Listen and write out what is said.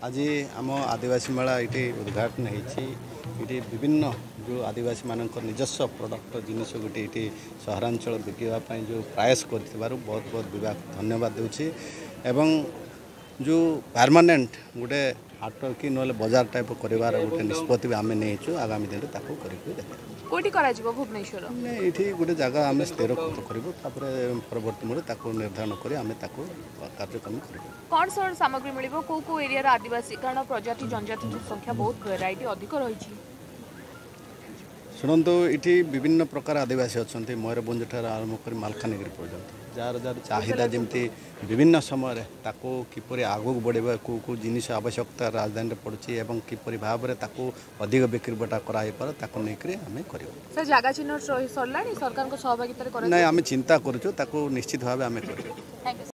आज आम आदिवासी मेला ये उद्घाटन होती विभिन्न जो आदिवासी मान निजस्व प्रोडक्ट जिनस गोटे ये सहरांचल बिकवाई जो प्रयास कर बहुत बहुत विभाग धन्यवाद दूसरी एवं जो परमानेंट गोटे हाट कि ना बजार टाइप कर गोटे निष्पत्ति आम नहीं आगामी दिन में कोटी करा जीवो भुवनेश्वर ये गोटे जगह आम स्थिर करूँ परवर्ती मूल्य निर्धारण कर कार्यक्रम कर कौन सब सामग्री मिलिबो को एरिया आदिवासी कारण प्रजाति जनजाति संख्या बहुत वेराइटी अधिक रही शुणु ये विभिन्न प्रकार आदिवासी अच्छा मयूरभंज आरंभ कर मालकानगिरी पर्यंत जार जार चाहिदा जमी विभिन्न समय किपर आगू बढ़े कौ जिनिस आवश्यकता राजधानी में पड़ुची एवं किपर भाव में अधिक बिक्री बटा कराई आम कर जगह चिन्ह सरला सरकार सहभागिता ना आम चिंता करूँ निश्चित भाव आम कर।